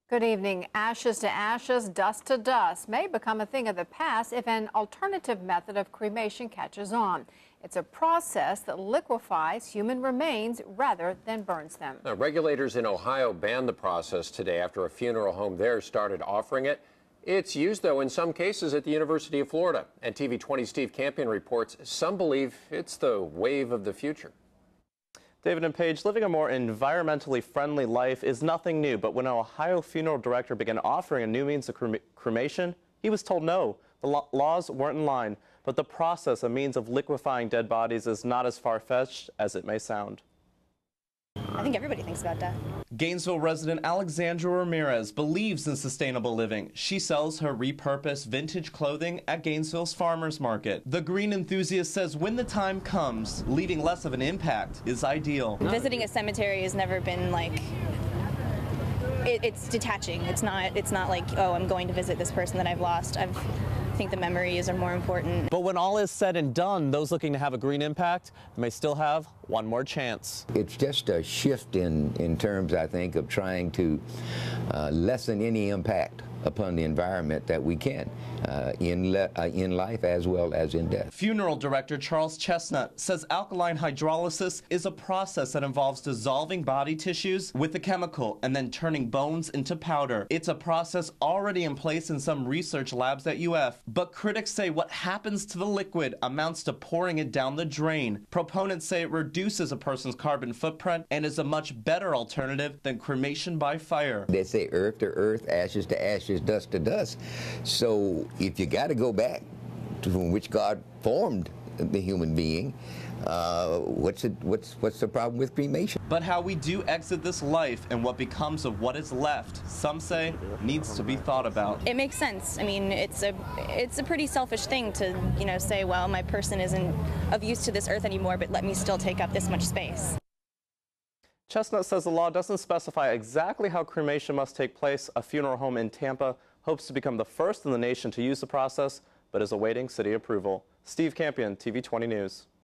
Good evening. Ashes to ashes, dust to dust may become a thing of the past if an alternative method of cremation catches on. It's a process that liquefies human remains rather than burns them. Now, regulators in Ohio banned the process today after a funeral home there started offering it. It's used, though, in some cases at the University of Florida. And TV 20's Steve Campion reports some believe it's the wave of the future. David and Paige, living a more environmentally friendly life is nothing new, but when an Ohio funeral director began offering a new means of cremation, he was told no. The laws weren't in line, but the process, a means of liquefying dead bodies, is not as far-fetched as it may sound. I think everybody thinks about that. Gainesville resident Alexandra Ramirez believes in sustainable living. She sells her repurposed vintage clothing at Gainesville's farmers market. The green enthusiast says when the time comes, leaving less of an impact is ideal. Visiting a cemetery has never been like, it's detaching. It's not like, oh, I'm going to visit this person that I've lost. I think the memories are more important. But when all is said and done, those looking to have a green impact may still have one more chance. It's just a shift in terms, I think, of trying to lessen any impact upon the environment that we can in life as well as in death. Funeral director Charles Chestnut says alkaline hydrolysis is a process that involves dissolving body tissues with a chemical and then turning bones into powder. It's a process already in place in some research labs at UF, but critics say what happens to the liquid amounts to pouring it down the drain. Proponents say it reduces a person's carbon footprint and is a much better alternative than cremation by fire. They say earth to earth, ashes to ashes, dust to dust. So if you got to go back to from which God formed the human being, what's the problem with cremation? But how we do exit this life and what becomes of what is left, some say, needs to be thought about. It makes sense. I mean, it's a pretty selfish thing to, say, well, my person isn't of use to this earth anymore, but let me still take up this much space. Chestnut says the law doesn't specify exactly how cremation must take place. A funeral home in Tampa hopes to become the first in the nation to use the process, but is awaiting city approval. Steve Campion, TV 20 News.